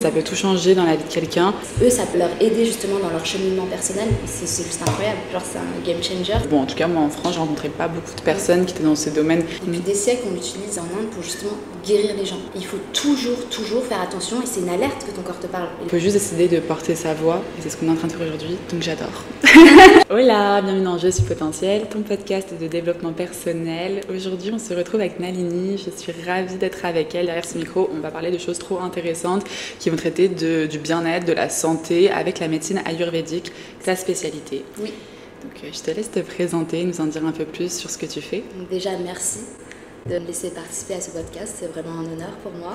Ça peut tout changer dans la vie de quelqu'un. Eux, ça peut leur aider justement dans leur cheminement personnel. C'est juste incroyable. Genre, c'est un game changer. Bon, en tout cas, moi en France, je rencontrais pas beaucoup de personnes qui étaient dans ce domaine. Depuis des siècles, on l'utilise en Inde pour justement guérir les gens. Il faut toujours faire attention et c'est une alerte que ton corps te parle. On peut juste décider de porter sa voix et c'est ce qu'on est en train de faire aujourd'hui, donc j'adore. Hola, bienvenue dans Je suis potentielle, ton podcast de développement personnel. Aujourd'hui, on se retrouve avec Nalini. Je suis ravie d'être avec elle. Derrière ce micro, on va parler de choses trop intéressantes qui vont traiter du bien-être, de la santé avec la médecine ayurvédique, ta spécialité. Oui. Donc je te laisse te présenter, nous en dire un peu plus sur ce que tu fais. Donc déjà, merci de me laisser participer à ce podcast, c'est vraiment un honneur pour moi.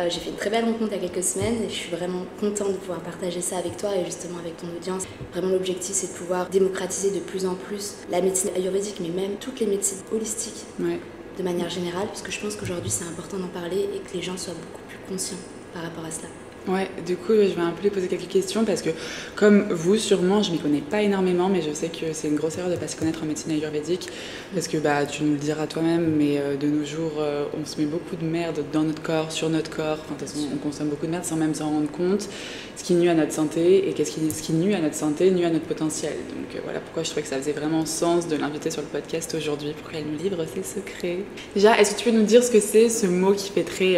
J'ai fait une très belle rencontre il y a quelques semaines et je suis vraiment contente de pouvoir partager ça avec toi et justement avec ton audience. Vraiment l'objectif c'est de pouvoir démocratiser de plus en plus la médecine ayurvédique mais même toutes les médecines holistiques de manière générale puisque je pense qu'aujourd'hui c'est important d'en parler et que les gens soient beaucoup plus conscients par rapport à cela. Ouais, du coup, je vais un peu lui poser quelques questions parce que, comme vous, sûrement, je ne m'y connais pas énormément, mais je sais que c'est une grosse erreur de ne pas se connaître en médecine ayurvédique parce que tu nous le diras toi-même, mais de nos jours, on se met beaucoup de merde dans notre corps, sur notre corps. Enfin, de toute façon, on consomme beaucoup de merde sans même s'en rendre compte, ce qui nuit à notre santé et ce qui nuit à notre santé nuit à notre potentiel. Donc voilà pourquoi je trouvais que ça faisait vraiment sens de l'inviter sur le podcast aujourd'hui pour qu'elle nous livre ses secrets. Déjà, est-ce que tu peux nous dire ce que c'est ce mot qui fait très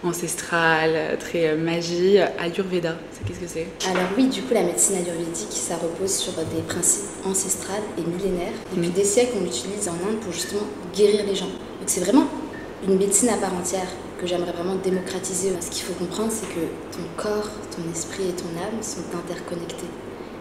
ancestral, très magie, Ayurveda, qu'est-ce que c'est? Alors oui, du coup la médecine ayurvédique, ça repose sur des principes ancestrales et millénaires. Depuis des siècles, on l'utilise en Inde pour justement guérir les gens. Donc c'est vraiment une médecine à part entière que j'aimerais vraiment démocratiser. Ce qu'il faut comprendre, c'est que ton corps, ton esprit et ton âme sont interconnectés.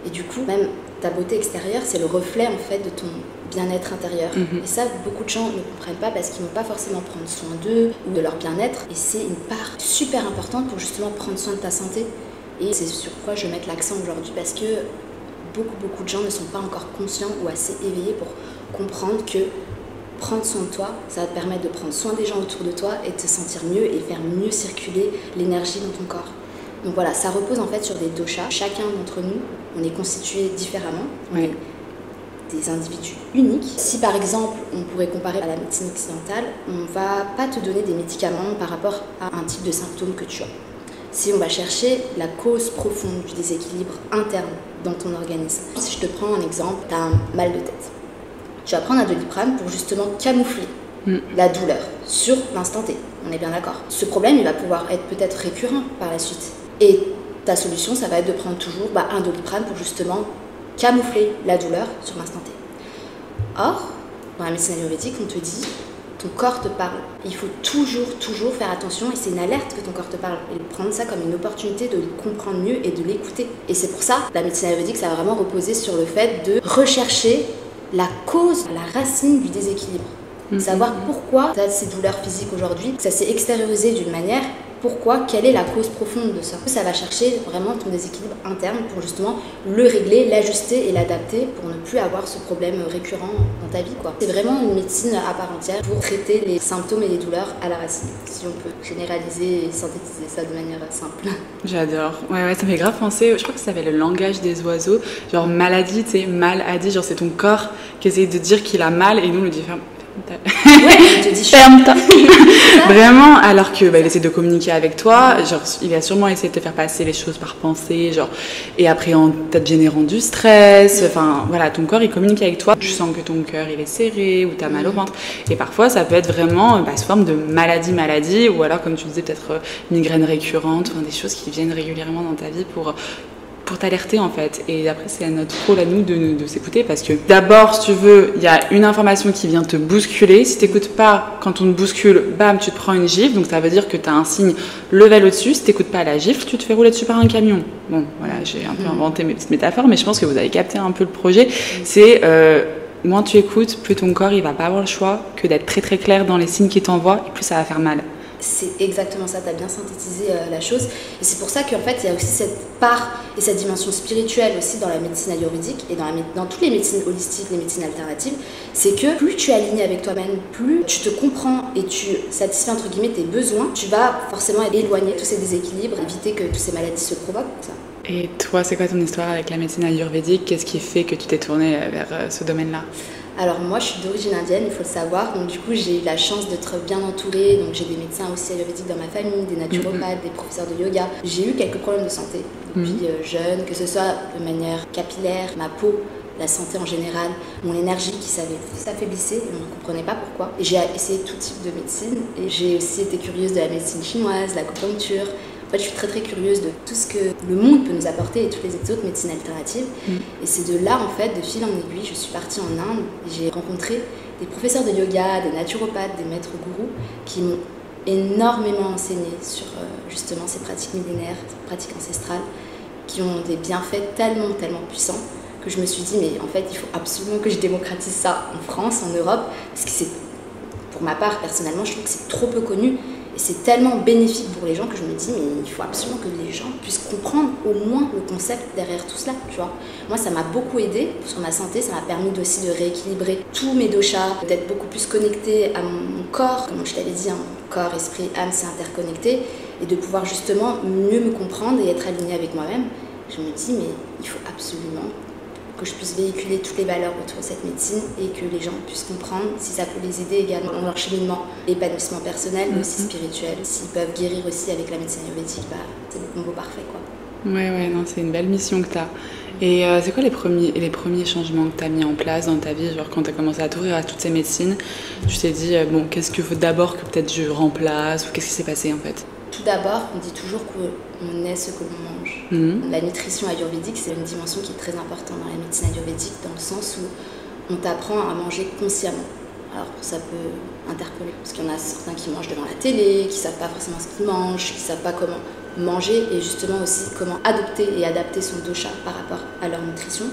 Et du coup, même ta beauté extérieure, c'est le reflet en fait de ton bien-être intérieur. Et ça, beaucoup de gens ne comprennent pas parce qu'ils ne vont pas forcément prendre soin d'eux ou de leur bien-être. Et c'est une part super importante pour justement prendre soin de ta santé. Et c'est sur quoi je vais mettre l'accent aujourd'hui parce que beaucoup de gens ne sont pas encore conscients ou assez éveillés pour comprendre que prendre soin de toi, ça va te permettre de prendre soin des gens autour de toi et de te sentir mieux et faire mieux circuler l'énergie dans ton corps. Donc voilà, ça repose en fait sur des doshas. Chacun d'entre nous, on est constitué différemment. On est des individus uniques. Si par exemple, on pourrait comparer à la médecine occidentale, on ne va pas te donner des médicaments par rapport à un type de symptôme que tu as. Si on va chercher la cause profonde du déséquilibre interne dans ton organisme. Si je te prends un exemple, tu as un mal de tête. Tu vas prendre un Doliprane pour justement camoufler la douleur sur l'instant T. On est bien d'accord. Ce problème, il va pouvoir être peut-être récurrent par la suite. Et ta solution, ça va être de prendre toujours un Doliprane pour justement camoufler la douleur sur l'instant T. Or, dans la médecine ayurvédique, on te dit, ton corps te parle. Il faut toujours faire attention et c'est une alerte que ton corps te parle. Et prendre ça comme une opportunité de le comprendre mieux et de l'écouter. Et c'est pour ça, la médecine ayurvédique, ça va vraiment reposer sur le fait de rechercher la cause, la racine du déséquilibre. Savoir pourquoi tu as ces douleurs physiques aujourd'hui, ça s'est extériorisé d'une manière, pourquoi, quelle est la cause profonde de ça. Ça va chercher vraiment ton déséquilibre interne pour justement le régler, l'ajuster et l'adapter pour ne plus avoir ce problème récurrent dans ta vie, quoi. C'est vraiment une médecine à part entière pour traiter les symptômes et les douleurs à la racine, si on peut généraliser et synthétiser ça de manière simple. J'adore. Ouais, ça me fait grave penser, je crois que ça s'appelle le langage des oiseaux, genre maladie, tu sais, maladie, genre c'est ton corps qui essaie de dire qu'il a mal et nous on le dit ferme. Ouais, te dis ferme-toi. Vraiment, alors que il essaie de communiquer avec toi, genre il a sûrement essayé de te faire passer les choses par pensée, genre et après en te générant du stress. Enfin voilà, ton corps il communique avec toi. Tu sens que ton cœur il est serré ou t'as mal au ventre. Et parfois ça peut être vraiment sous forme de maladie ou alors comme tu disais peut-être migraine récurrente, des choses qui viennent régulièrement dans ta vie pour t'alerter en fait. Et après c'est à notre rôle à nous de s'écouter parce que d'abord si tu veux il y a une information qui vient te bousculer, si t'écoutes pas quand on te bouscule, bam tu te prends une gifle, donc ça veut dire que tu as un signe level au-dessus, si t'écoutes pas la gifle tu te fais rouler dessus par un camion. Bon voilà, j'ai un peu inventé mes petites métaphores mais je pense que vous avez capté un peu le projet. C'est moins tu écoutes, plus ton corps il va pas avoir le choix que d'être très clair dans les signes qu'il t'envoie et plus ça va faire mal. C'est exactement ça, tu as bien synthétisé la chose. Et c'est pour ça qu'en fait, il y a aussi cette part et cette dimension spirituelle aussi dans la médecine ayurvédique et dans toutes les médecines holistiques, les médecines alternatives. C'est que plus tu es aligné avec toi-même, plus tu te comprends et tu satisfais entre guillemets tes besoins, tu vas forcément éloigner tous ces déséquilibres, éviter que toutes ces maladies se provoquent. Ça. Et toi, c'est quoi ton histoire avec la médecine ayurvédique? Qu'est-ce qui fait que tu t'es tournée vers ce domaine-là? Alors moi je suis d'origine indienne, il faut le savoir, donc du coup j'ai eu la chance d'être bien entourée, donc j'ai des médecins aussi ayurvédiques dans ma famille, des naturopathes, des professeurs de yoga. J'ai eu quelques problèmes de santé depuis jeune, que ce soit de manière capillaire, ma peau, la santé en général, mon énergie qui s'affaiblissait et on ne comprenait pas pourquoi. Et j'ai essayé tout type de médecine et j'ai aussi été curieuse de la médecine chinoise, l'acupuncture. En fait, je suis très très curieuse de tout ce que le monde peut nous apporter et toutes les autres médecines alternatives. Et c'est de là, en fait, de fil en aiguille, je suis partie en Inde et j'ai rencontré des professeurs de yoga, des naturopathes, des maîtres gourous qui m'ont énormément enseigné sur justement ces pratiques millénaires, ces pratiques ancestrales, qui ont des bienfaits tellement, tellement puissants que je me suis dit, mais en fait, il faut absolument que je démocratise ça en France, en Europe, parce que c'est, pour ma part, personnellement, je trouve que c'est trop peu connu. Et c'est tellement bénéfique pour les gens que je me dis, mais il faut absolument que les gens puissent comprendre au moins le concept derrière tout cela, tu vois. Moi, ça m'a beaucoup aidé sur ma santé, ça m'a permis aussi de rééquilibrer tous mes doshas, d'être beaucoup plus connectée à mon corps. Comme je t'avais dit, corps, esprit, âme, c'est interconnecté. Et de pouvoir justement mieux me comprendre et être alignée avec moi-même. Je me dis, mais il faut absolument que je puisse véhiculer toutes les valeurs autour de cette médecine et que les gens puissent comprendre si ça peut les aider également dans leur cheminement, épanouissement personnel, mais aussi spirituel. S'ils peuvent guérir aussi avec la médecine ayurvédique, c'est le combo parfait, quoi. Ouais, non, c'est une belle mission que tu as. Et c'est quoi les premiers changements que tu as mis en place dans ta vie, genre quand tu as commencé à t'ouvrir à toutes ces médecines, tu t'es dit, bon, qu'est-ce qu'il faut d'abord que peut-être je remplace, ou qu'est-ce qui s'est passé en fait? Tout d'abord, on dit toujours qu'on est ce que l'on mange. La nutrition ayurvédique, c'est une dimension qui est très importante dans la médecine ayurvédique, dans le sens où on t'apprend à manger consciemment. Alors ça peut interpeller, parce qu'il y en a certains qui mangent devant la télé, qui ne savent pas forcément ce qu'ils mangent, qui ne savent pas comment manger, et justement aussi comment adopter et adapter son dosha par rapport à leur nutrition.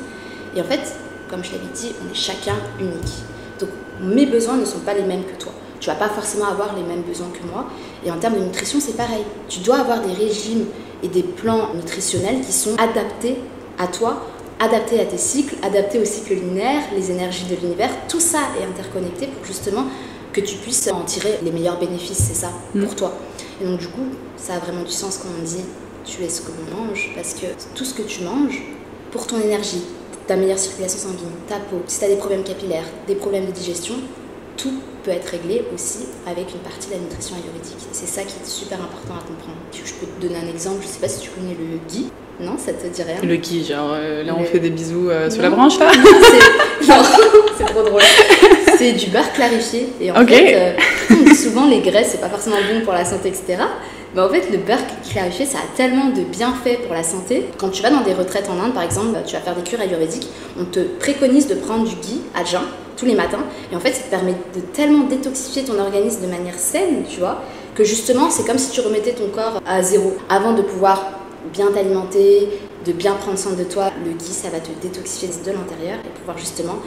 Et en fait, comme je l'avais dit, on est chacun unique. Donc mes besoins ne sont pas les mêmes que toi. Tu vas pas forcément avoir les mêmes besoins que moi. Et en termes de nutrition, c'est pareil. Tu dois avoir des régimes et des plans nutritionnels qui sont adaptés à toi, adaptés à tes cycles, adaptés au cycle lunaire, les énergies de l'univers. Tout ça est interconnecté pour justement que tu puisses en tirer les meilleurs bénéfices, c'est ça, pour toi. Et donc du coup, ça a vraiment du sens quand on dit tu es ce que l'on mange, parce que tout ce que tu manges, pour ton énergie, ta meilleure circulation sanguine, ta peau, si tu as des problèmes capillaires, des problèmes de digestion, tout peut être réglé aussi avec une partie de la nutrition ayurvédique. C'est ça qui est super important à comprendre. Je peux te donner un exemple, je sais pas si tu connais le ghee. Non, ça te dit rien? Le ghee, genre là on fait des bisous sur la branche là? Non, c'est trop drôle. C'est du beurre clarifié. Et en fait, on dit souvent les graisses, c'est pas forcément bon pour la santé, etc. Mais en fait, le beurre clarifié, ça a tellement de bienfaits pour la santé. Quand tu vas dans des retraites en Inde, par exemple, tu vas faire des cures ayurvédiques, on te préconise de prendre du ghee à jeun tous les matins. Et en fait, ça te permet de tellement détoxifier ton organisme de manière saine, tu vois, que justement, c'est comme si tu remettais ton corps à zéro. Avant de pouvoir bien t'alimenter, de bien prendre soin de toi, le ghee, ça va te détoxifier de l'intérieur et pouvoir justement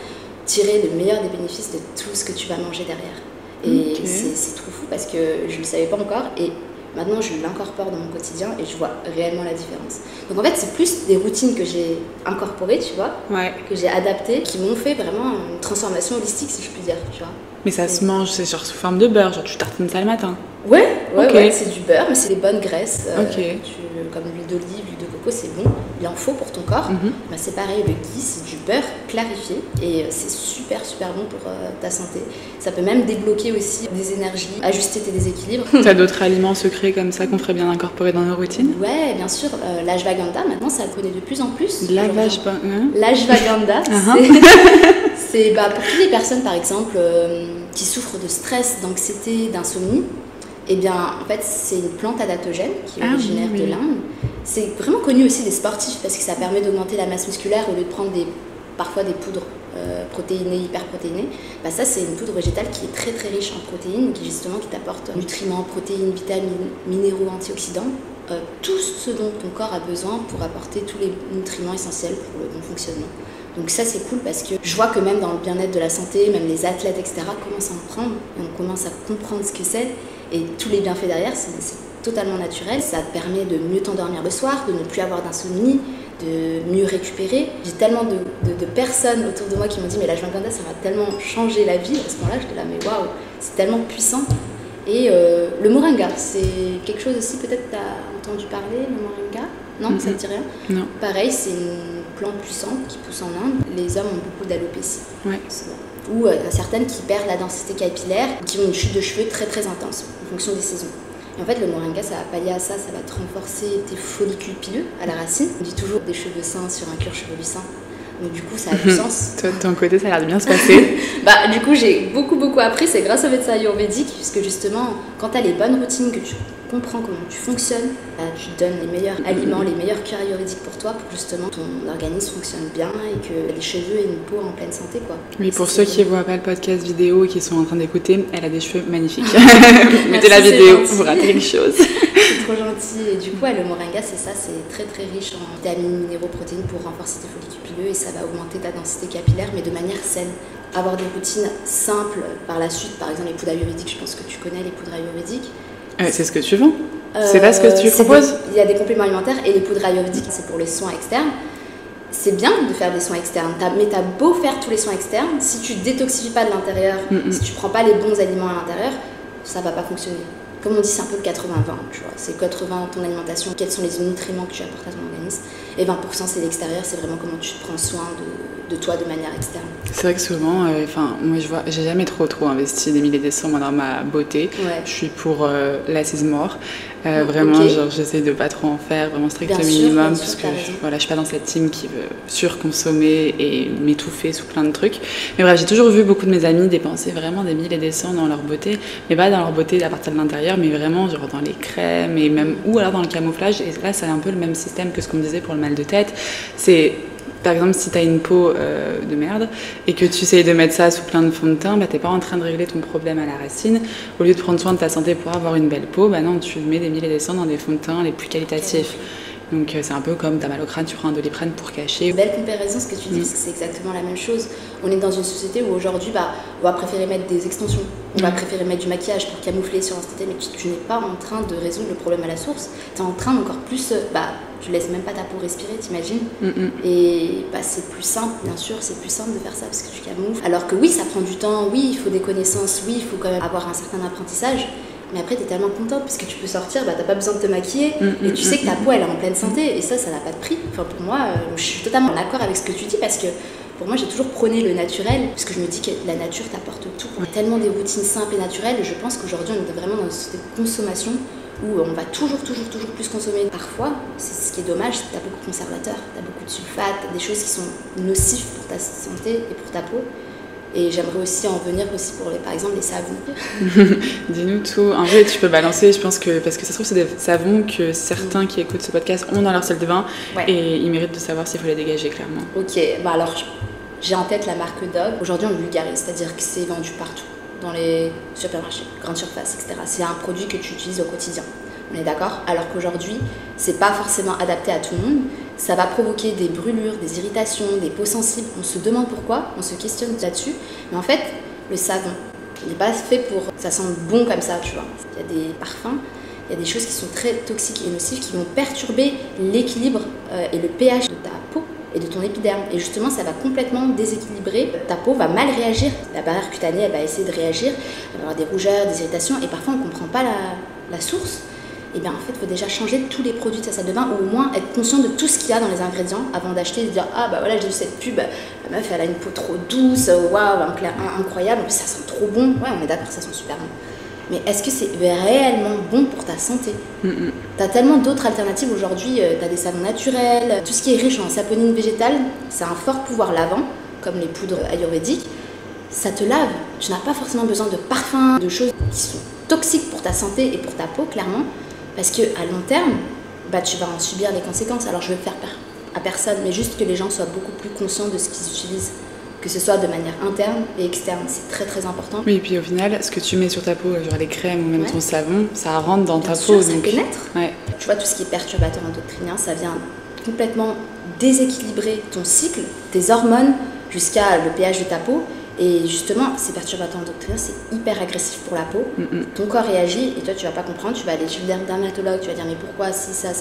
tirer le meilleur des bénéfices de tout ce que tu vas manger derrière. Et c'est trop fou parce que je ne le savais pas encore. Et maintenant, je l'incorpore dans mon quotidien et je vois réellement la différence. Donc en fait, c'est plus des routines que j'ai incorporées, tu vois, que j'ai adaptées, qui m'ont fait vraiment une transformation holistique, si je puis dire, tu vois. Mais ça se mange, c'est genre sous forme de beurre, genre tu tartines ça le matin? Ouais, c'est du beurre, mais c'est des bonnes graisses. Comme l'huile d'olive, l'huile de coco, c'est bon. Il en faut pour ton corps. C'est pareil, le ghee, c'est du beurre clarifié et c'est super, super bon pour ta santé. Ça peut même débloquer aussi des énergies, ajuster tes déséquilibres. Tu as d'autres aliments secrets comme ça qu'on ferait bien incorporer dans nos routines? Ouais, bien sûr. L'ashwagandha, maintenant, ça connaît de plus en plus. L'ashwagandha, c'est pour toutes les personnes, par exemple, qui souffrent de stress, d'anxiété, d'insomnie. Eh bien, en fait, c'est une plante adaptogène qui est originaire de l'Inde. C'est vraiment connu aussi des sportifs parce que ça permet d'augmenter la masse musculaire au lieu de prendre parfois des poudres protéinées, hyper protéinées. Ça, c'est une poudre végétale qui est très très riche en protéines, qui t'apporte nutriments, protéines, vitamines, minéraux, antioxydants, tout ce dont ton corps a besoin pour apporter tous les nutriments essentiels pour le bon fonctionnement. Donc ça, c'est cool parce que je vois que même dans le bien-être de la santé, même les athlètes, etc., commencent à en prendre et on commence à comprendre ce que c'est. Et tous les bienfaits derrière, c'est totalement naturel. Ça te permet de mieux t'endormir le soir, de ne plus avoir d'insomnie, de mieux récupérer. J'ai tellement de personnes autour de moi qui m'ont dit « mais l'ashwagandha, ça m'a tellement changé la vie ». À ce moment-là, j'étais là « mais waouh, c'est tellement puissant ». Et le moringa, c'est quelque chose aussi, peut-être tu as entendu parler, le moringa? Non, ça ne te dit rien? Non. Pareil, c'est une plante puissante qui pousse en Inde. Les hommes ont beaucoup d'alopécie. Ouais. ou certaines qui perdent la densité capillaire, qui ont une chute de cheveux très très intense en fonction des saisons. Et en fait, le moringa, ça va pallier à ça, ça va te renforcer tes follicules pileux à la racine. On dit toujours des cheveux sains sur un cuir chevelu sain. Donc du coup, ça a du sens. Toi, de ton côté, ça a l'air de bien se passer. Du coup, j'ai beaucoup appris. C'est grâce aux médecins ayurvédiques, puisque justement, quand tu as les bonnes routines, que tu comprends comment tu fonctionnes, tu donnes les meilleurs aliments, les meilleurs cuirs ayurvédiques pour toi, pour justement ton organisme fonctionne bien et que les cheveux aient une peau en pleine santé, quoi. Oui, pour ceux qui ne voient pas le podcast vidéo et qui sont en train d'écouter, elle a des cheveux magnifiques. Mettez la vidéo, vous ratez quelque chose. C'est trop gentil. Et du coup, le moringa, c'est ça, c'est très très riche en vitamines, minéraux, protéines pour renforcer tes follicules pileux et ça va augmenter ta densité capillaire, mais de manière saine. Avoir des routines simples par la suite, par exemple les poudres ayurvédiques, je pense que tu connais les poudres ayurvédiques. C'est ce que tu vends. C'est pas ce que tu proposes. Il y a des compléments alimentaires et les poudres ayurvédiques, c'est pour les soins externes. C'est bien de faire des soins externes, mais t'as beau faire tous les soins externes, si tu détoxifies pas de l'intérieur, si tu prends pas les bons aliments à l'intérieur, ça va pas fonctionner. Comme on dit, c'est un peu le 80-20, tu vois. C'est 80 ton alimentation, quels sont les nutriments que tu apportes à ton organisme, et 20% c'est l'extérieur, c'est vraiment comment tu te prends soin de toi de manière externe. C'est vrai que souvent, moi je vois, j'ai jamais trop investi des milliers de cents dans ma beauté. Ouais. Je suis pour less is more. Vraiment, genre, j'essaie de pas trop en faire, vraiment strict minimum, parce que je suis pas dans cette team qui veut surconsommer et m'étouffer sous plein de trucs. Mais bref, j'ai toujours vu beaucoup de mes amis dépenser vraiment des milliers de cents dans leur beauté, mais pas dans leur beauté à partir de l'intérieur, mais vraiment genre dans les crèmes et même ou alors dans le camouflage. Et là, c'est un peu le même système que ce qu'on me disait pour le mal de tête. C'est par exemple, si tu as une peau de merde et que tu essayes de mettre ça sous plein de fond de teint, t'es pas en train de régler ton problème à la racine. Au lieu de prendre soin de ta santé pour avoir une belle peau, non, tu mets des milliers de cents dans des fonds de teint les plus qualitatifs. Donc c'est un peu comme t'as mal au crâne, tu prends un Doliprane pour cacher. Belle comparaison ce que tu dis, parce que c'est exactement la même chose. On est dans une société où aujourd'hui, on va préférer mettre des extensions, on va préférer mettre du maquillage pour camoufler sur l'instant T, mais tu n'es pas en train de résoudre le problème à la source. Tu es en train d'encore plus, tu laisses même pas ta peau respirer, t'imagines. Et c'est plus simple, bien sûr, c'est plus simple de faire ça parce que tu camoufles. Alors que oui, ça prend du temps, oui, il faut des connaissances, oui, il faut quand même avoir un certain apprentissage. Mais après, t'es tellement contente parce que tu peux sortir, t'as pas besoin de te maquiller et tu sais que ta peau elle est en pleine santé et ça n'a pas de prix. Enfin, pour moi, je suis totalement d'accord avec ce que tu dis parce que pour moi, j'ai toujours prôné le naturel parce que je me dis que la nature t'apporte tout. On a tellement des routines simples et naturelles et je pense qu'aujourd'hui, on est vraiment dans une société de consommation où on va toujours plus consommer. Parfois, c'est ce qui est dommage, c'est que t'as beaucoup de conservateurs, t'as beaucoup de sulfates, t'as des choses qui sont nocives pour ta santé et pour ta peau. Et j'aimerais aussi en venir aussi pour, par exemple, les savons. Dis-nous tout. En vrai, tu peux balancer, je pense que, parce que ça se trouve, c'est des savons que certains qui écoutent ce podcast ont dans leur salle de bain et ils méritent de savoir s'il faut les dégager, clairement. Ok, alors j'ai en tête la marque Dove. Aujourd'hui, on le vulgarise, c'est-à-dire que c'est vendu partout, dans les supermarchés, grandes surfaces, etc. C'est un produit que tu utilises au quotidien. On est d'accord? Alors qu'aujourd'hui, c'est pas forcément adapté à tout le monde. Ça va provoquer des brûlures, des irritations, des peaux sensibles. On se demande pourquoi, on se questionne là-dessus. Mais en fait, le savon, il n'est pas fait pour que ça sente bon comme ça, tu vois. Il y a des parfums, il y a des choses qui sont très toxiques et nocives qui vont perturber l'équilibre et le pH de ta peau et de ton épiderme. Et justement, ça va complètement déséquilibrer. Ta peau va mal réagir. La barrière cutanée, elle va essayer de réagir. Elle va avoir des rougeurs, des irritations. Et parfois, on ne comprend pas la source. Et bien en fait, il faut déjà changer tous les produits de sa salle de bain ou au moins être conscient de tout ce qu'il y a dans les ingrédients avant d'acheter et de dire voilà, j'ai vu cette pub, la meuf elle a une peau trop douce, waouh, incroyable, ça sent trop bon. Ouais, on est d'accord, ça sent super bon. Mais est-ce que c'est réellement bon pour ta santé? T'as tellement d'autres alternatives aujourd'hui, t'as des savons naturels, tout ce qui est riche en saponine végétale, ça a un fort pouvoir lavant, comme les poudres ayurvédiques. Ça te lave, tu n'as pas forcément besoin de parfums, de choses qui sont toxiques pour ta santé et pour ta peau, clairement. Parce qu'à long terme, tu vas en subir les conséquences. Alors je ne veux faire peur à personne, mais juste que les gens soient beaucoup plus conscients de ce qu'ils utilisent, que ce soit de manière interne et externe. C'est très très important. Oui, et puis au final, ce que tu mets sur ta peau, genre les crèmes ou même ton savon, ça rentre dans ta sûr, peau. Ça pénètre. Ouais. Tu vois, tout ce qui est perturbateur endocrinien, ça vient complètement déséquilibrer ton cycle, tes hormones, jusqu'à le pH de ta peau. Et justement, ces perturbateurs endocriniens, c'est hyper agressif pour la peau. Ton corps réagit et toi, tu vas pas comprendre. Tu vas aller chez le dermatologue, tu vas dire mais pourquoi si, ça.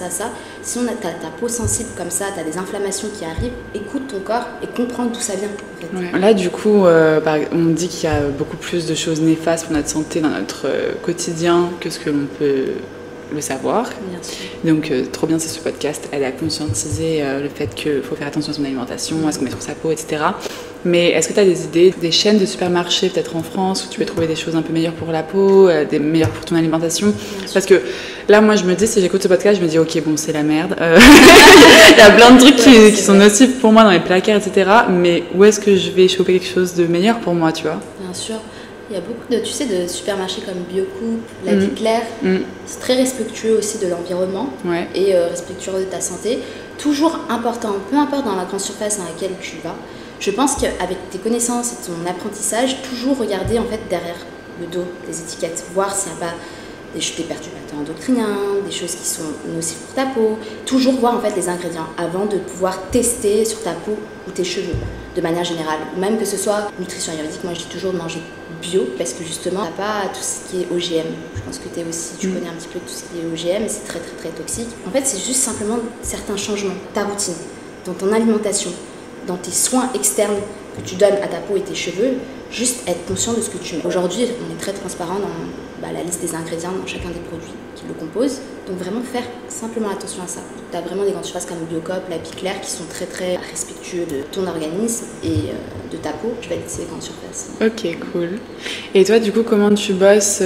Si on a ta peau sensible comme ça, tu as des inflammations qui arrivent, écoute ton corps et comprends d'où ça vient. En fait. Là, du coup, on dit qu'il y a beaucoup plus de choses néfastes pour notre santé dans notre quotidien que ce que l'on peut le savoir. Bien sûr. Donc, trop bien, c'est ce podcast aide à conscientiser le fait qu'il faut faire attention à son alimentation, à ce qu'on met sur sa peau, etc. Mais est-ce que tu as des idées, des chaînes de supermarchés peut-être en France où tu peux trouver des choses un peu meilleures pour la peau, des meilleures pour ton alimentation? Parce que là, moi, je me dis, si j'écoute ce podcast, je me dis, ok, bon, c'est la merde. Il y a plein de trucs qui sont nocifs pour moi dans les placards, etc. Mais où est-ce que je vais choper quelque chose de meilleur pour moi, tu vois? Bien sûr. Il y a beaucoup de, tu sais, de supermarchés comme Biocoupe, La Vie Claire. C'est très respectueux aussi de l'environnement et respectueux de ta santé. Toujours important, peu importe dans la grande surface dans laquelle tu vas. Je pense qu'avec tes connaissances et ton apprentissage, toujours regarder en fait derrière le dos des étiquettes, voir s'il n'y a pas des perturbateurs endocriniens, des choses qui sont nocives pour ta peau. Toujours voir en fait les ingrédients avant de pouvoir tester sur ta peau ou tes cheveux de manière générale. Ou même que ce soit nutrition ayurvédique, moi je dis toujours de manger bio parce que justement t'as pas tout ce qui est OGM. Je pense que tu connais un petit peu tout ce qui est OGM et c'est très très très toxique. En fait c'est juste simplement certains changements, ta routine, dans ton alimentation, dans tes soins externes que tu donnes à ta peau et tes cheveux, juste être conscient de ce que tu mets. Aujourd'hui, on est très transparent dans la liste des ingrédients dans chacun des produits qui le composent. Donc vraiment faire simplement attention à ça. Tu as vraiment des grandes surfaces comme Biocop, La Vie Claire qui sont très très respectueux de ton organisme et de ta peau. Je vais laisser les grandes surfaces. Ok, cool. Et toi, du coup, comment tu bosses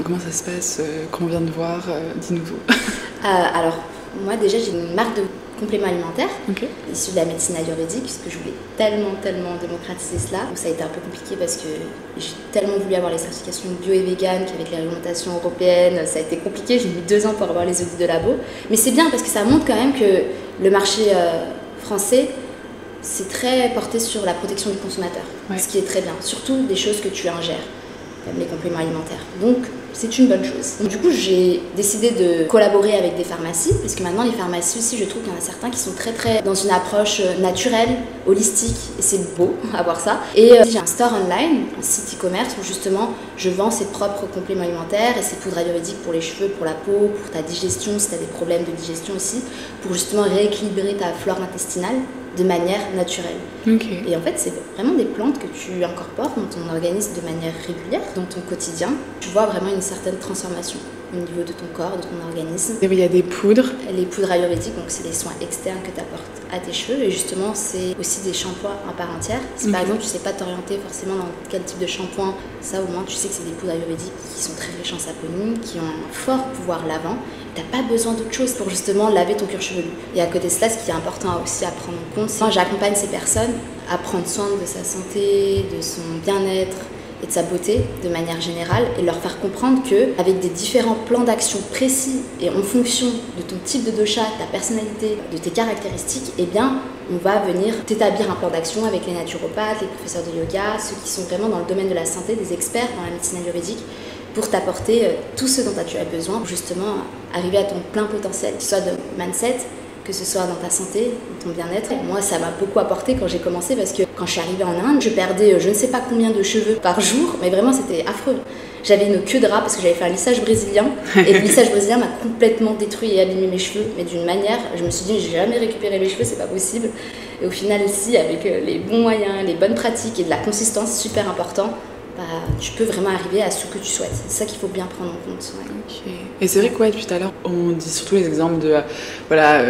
comment ça se passe qu'on vient de voir dis-nous tout. Alors, moi déjà, j'ai une marque de compléments alimentaires issus de la médecine ayurvédique puisque je voulais tellement démocratiser cela. Donc ça a été un peu compliqué parce que j'ai tellement voulu avoir les certifications bio et vegan qu'avec les réglementations européennes ça a été compliqué. J'ai mis 2 ans pour avoir les audits de labo, mais c'est bien parce que ça montre quand même que le marché français c'est très porté sur la protection du consommateur, ce qui est très bien, surtout des choses que tu ingères comme les compléments alimentaires. Donc c'est une bonne chose. Donc, du coup, j'ai décidé de collaborer avec des pharmacies, parce que maintenant, les pharmacies aussi, je trouve qu'il y en a certains qui sont très, très dans une approche naturelle, holistique, et c'est beau à voir ça. Et j'ai un store online, un site e-commerce, où justement, je vends ses propres compléments alimentaires et ses poudres ayurvédiques pour les cheveux, pour la peau, pour ta digestion, si tu as des problèmes de digestion aussi, pour justement rééquilibrer ta flore intestinale de manière naturelle. Et en fait, c'est vraiment des plantes que tu incorpores dans ton organisme de manière régulière, dans ton quotidien. Tu vois vraiment une certaine transformation au niveau de ton corps, de ton organisme. Et il y a des poudres. Les poudres ayurvédiques, donc c'est les soins externes que tu apportes à tes cheveux. Et justement, c'est aussi des shampoings à part entière. Si par exemple, tu ne sais pas t'orienter forcément dans quel type de shampoing, ça au moins tu sais que c'est des poudres ayurvédiques qui sont très riches en saponine, qui ont un fort pouvoir lavant. Tu n'as pas besoin d'autre chose pour justement laver ton cuir chevelu. Et à côté de cela, ce qui est important aussi à prendre en compte, c'est que j'accompagne ces personnes à prendre soin de sa santé, de son bien-être et de sa beauté de manière générale et leur faire comprendre qu'avec des différents plans d'action précis et en fonction de ton type de dosha, ta personnalité, de tes caractéristiques, eh bien, on va venir t'établir un plan d'action avec les naturopathes, les professeurs de yoga, ceux qui sont vraiment dans le domaine de la santé, des experts dans la médecine ayurvédique, pour t'apporter tout ce dont tu as besoin pour justement arriver à ton plein potentiel, que ce soit de mindset, que ce soit dans ta santé, dans ton bien-être. Moi, ça m'a beaucoup apporté quand j'ai commencé parce que quand je suis arrivée en Inde, je perdais je ne sais pas combien de cheveux par jour, mais vraiment c'était affreux. J'avais une queue de rat parce que j'avais fait un lissage brésilien et le lissage brésilien m'a complètement détruit et abîmé mes cheveux, mais d'une manière, je me suis dit, j'ai jamais récupéré mes cheveux, c'est pas possible. Et au final, ici, avec les bons moyens, les bonnes pratiques et de la consistance, super important, tu peux vraiment arriver à ce que tu souhaites. C'est ça qu'il faut bien prendre en compte. Et c'est vrai que depuis tout à l'heure, on dit surtout les exemples de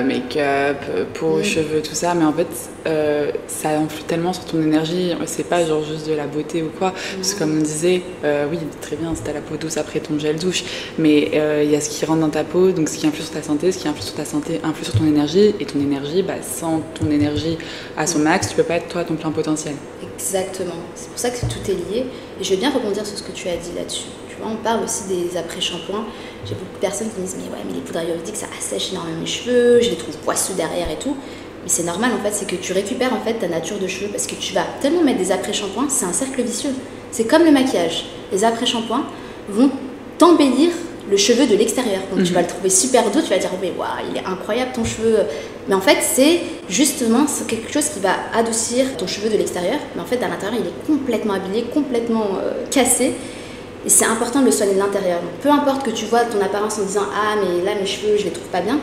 make-up, peau, cheveux, tout ça, mais en fait, ça influe tellement sur ton énergie. C'est pas genre juste de la beauté ou quoi. Parce que comme on disait, oui, très bien, si t'as la peau douce après ton gel douche, mais il y a ce qui rentre dans ta peau, donc ce qui influe sur ta santé, ce qui influe sur ta santé influe sur ton énergie, et ton énergie, sans ton énergie à son max, tu peux pas être toi à ton plein potentiel. Exactement. C'est pour ça que tout est lié. Et je vais bien rebondir sur ce que tu as dit là-dessus. Tu vois, on parle aussi des après-shampoings. J'ai beaucoup de personnes qui me disent mais les poudres ayurvédiques, ça assèche énormément mes cheveux, je les trouve poisseux derrière et tout. Mais c'est normal en fait, c'est que tu récupères en fait ta nature de cheveux parce que tu vas tellement mettre des après-shampoings, c'est un cercle vicieux. C'est comme le maquillage. Les après-shampoings vont t'embellir le cheveu de l'extérieur. Donc tu vas le trouver super doux, tu vas dire mais waouh, il est incroyable ton cheveu. Mais en fait, c'est justement quelque chose qui va adoucir ton cheveu de l'extérieur, mais en fait, à l'intérieur, il est complètement abîmé, complètement cassé. Et c'est important de le soigner de l'intérieur. Donc, peu importe que tu vois ton apparence en disant ah mais là mes cheveux je les trouve pas bien,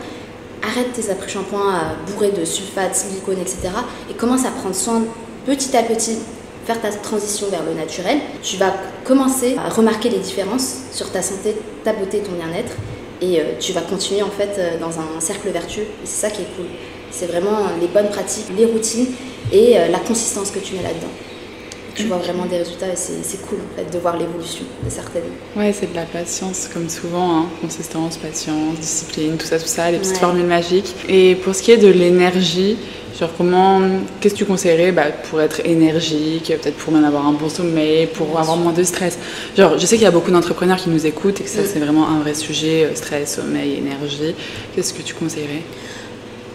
arrête tes après-shampoings bourrés de sulfate, silicone, etc. et commence à prendre soin petit à petit, faire ta transition vers le naturel. Tu vas commencer à remarquer les différences sur ta santé, ta beauté, ton bien-être. Et tu vas continuer en fait dans un cercle vertueux. Et c'est ça qui est cool. C'est vraiment les bonnes pratiques, les routines et la consistance que tu mets là-dedans. Tu vois vraiment des résultats et c'est cool en fait de voir l'évolution de certaines. Ouais, c'est de la patience comme souvent, hein. Consistance, patience, discipline, tout ça, les petites formules magiques. Et pour ce qui est de l'énergie, genre qu'est-ce que tu conseillerais pour être énergique, peut-être pour même avoir un bon sommeil, pour avoir moins de stress. Genre, je sais qu'il y a beaucoup d'entrepreneurs qui nous écoutent et que ça c'est vraiment un vrai sujet, stress, sommeil, énergie. Qu'est-ce que tu conseillerais?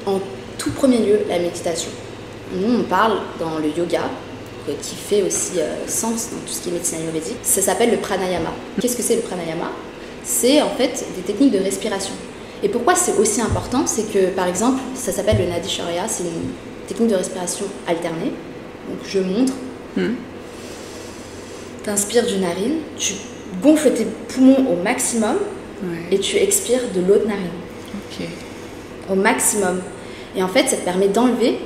En tout premier lieu, la méditation. Nous, on parle dans le yoga, qui fait aussi sens dans tout ce qui est médecine ayurvédique. Ça s'appelle le pranayama. Qu'est-ce que c'est le pranayama? C'est en fait des techniques de respiration. Et pourquoi c'est aussi important? C'est que par exemple, ça s'appelle le Nadi Sharya, c'est une technique de respiration alternée. Donc je montre. Tu inspires d'une narine, tu gonfles tes poumons au maximum et tu expires de l'autre narine. Au maximum. Et en fait, ça te permet d'enlever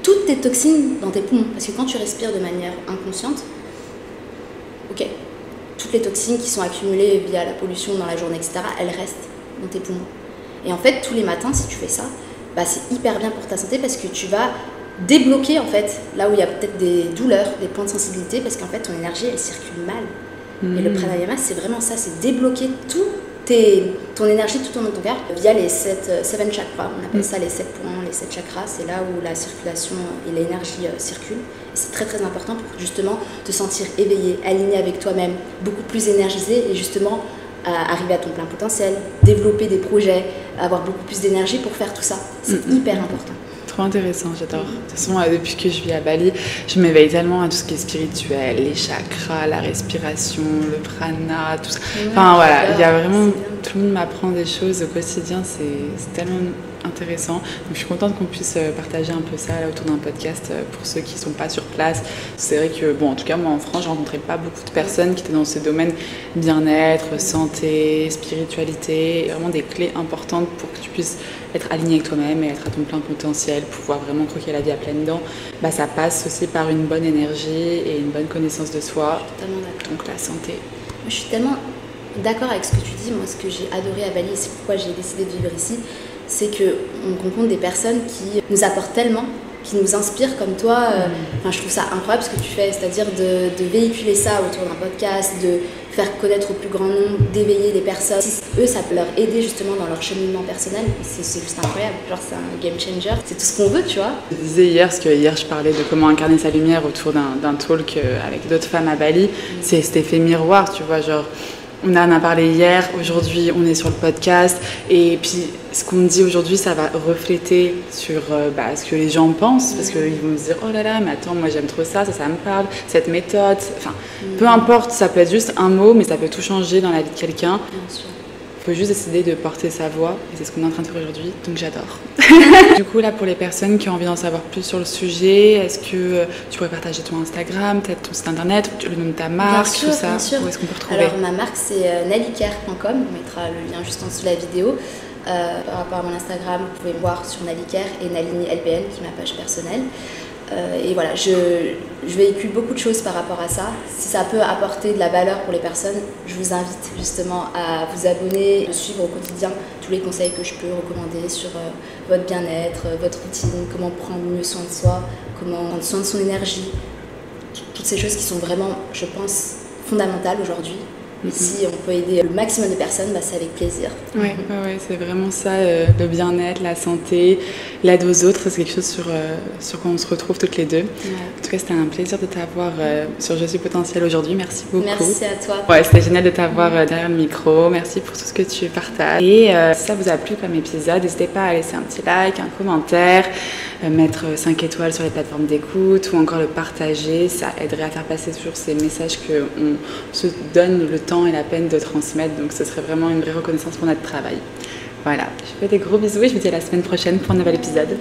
toutes tes toxines dans tes poumons. Parce que quand tu respires de manière inconsciente, toutes les toxines qui sont accumulées via la pollution dans la journée, etc., elles restent dans tes poumons. Et en fait, tous les matins, si tu fais ça, c'est hyper bien pour ta santé parce que tu vas débloquer en fait là où il y a peut-être des douleurs, des points de sensibilité, parce qu'en fait, ton énergie, elle circule mal. Et le pranayama, c'est vraiment ça, c'est débloquer ton énergie tout au long de ton corps via les 7 chakras. On appelle ça les 7 points, les 7 chakras. C'est là où la circulation et l'énergie circulent. Et c'est très très important pour justement te sentir éveillé, aligné avec toi-même, beaucoup plus énergisé et justement arriver à ton plein potentiel, développer des projets, avoir beaucoup plus d'énergie pour faire tout ça. C'est hyper important. Trop intéressant, j'adore. De toute façon, depuis que je vis à Bali, je m'éveille tellement à tout ce qui est spirituel, les chakras, la respiration, le prana, tout ça. Enfin voilà, il y a vraiment, tout le monde m'apprend des choses au quotidien, c'est tellement intéressant. Donc je suis contente qu'on puisse partager un peu ça là, autour d'un podcast pour ceux qui ne sont pas sur place. C'est vrai que, en tout cas, moi en France, je ne rencontrais pas beaucoup de personnes qui étaient dans ces domaines bien-être, santé, spiritualité, vraiment des clés importantes pour que tu puisses être aligné avec toi-même et être à ton plein potentiel, pouvoir vraiment croquer la vie à pleines dents. Ça passe aussi par une bonne énergie et une bonne connaissance de soi. Je suis tellement d'accord. Donc la santé. Je suis tellement d'accord avec ce que tu dis. Moi, ce que j'ai adoré à Bali, et c'est pourquoi j'ai décidé de vivre ici, c'est qu'on rencontre des personnes qui nous apportent tellement, qui nous inspirent comme toi. Je trouve ça incroyable ce que tu fais, c'est-à-dire de véhiculer ça autour d'un podcast, de faire connaître au plus grand nombre, d'éveiller les personnes. Si eux, ça peut leur aider justement dans leur cheminement personnel, c'est juste incroyable. Genre, c'est un game changer. C'est tout ce qu'on veut, tu vois. Je disais hier, parce que hier, je parlais de comment incarner sa lumière autour d'un talk avec d'autres femmes à Bali. C'est cet effet miroir, tu vois, genre... On en a parlé hier, aujourd'hui on est sur le podcast et puis ce qu'on me dit aujourd'hui ça va refléter sur ce que les gens pensent parce qu'ils vont me dire oh là là mais attends moi j'aime trop ça me parle, cette méthode, enfin peu importe, ça peut être juste un mot mais ça peut tout changer dans la vie de quelqu'un. Il faut juste décider de porter sa voix et c'est ce qu'on est en train de faire aujourd'hui, donc j'adore. Du coup là pour les personnes qui ont envie d'en savoir plus sur le sujet, est-ce que tu pourrais partager ton Instagram, peut-être ton site internet, le nom de ta marque, bien sûr, tout ça, bien sûr. Où est-ce qu'on peut retrouver? Alors ma marque c'est nalicare.com, on mettra le lien juste en dessous de la vidéo. Par rapport à mon Instagram, vous pouvez me voir sur Nalicare et Nalini LBN qui est ma page personnelle. Et voilà, je véhicule beaucoup de choses par rapport à ça. Si ça peut apporter de la valeur pour les personnes, je vous invite justement à vous abonner, de suivre au quotidien tous les conseils que je peux recommander sur votre bien-être, votre routine, comment prendre mieux soin de soi, comment prendre soin de son énergie. Toutes ces choses qui sont vraiment, je pense, fondamentales aujourd'hui. Et si on peut aider le maximum de personnes, c'est avec plaisir. Oui, c'est vraiment ça, le bien-être, la santé, l'aide aux autres, c'est quelque chose sur quoi on se retrouve toutes les deux. En tout cas, c'était un plaisir de t'avoir sur Je suis potentielle aujourd'hui. Merci beaucoup. Merci à toi. Ouais, c'était génial de t'avoir derrière le micro. Merci pour tout ce que tu partages. Et si ça vous a plu comme épisode, n'hésitez pas à laisser un petit like, un commentaire, mettre 5 étoiles sur les plateformes d'écoute ou encore le partager. Ça aiderait à faire passer sur ces messages qu'on se donne le temps et la peine de transmettre, donc ce serait vraiment une vraie reconnaissance pour notre travail. Voilà, je vous fais des gros bisous et je vous dis à la semaine prochaine pour un nouvel épisode.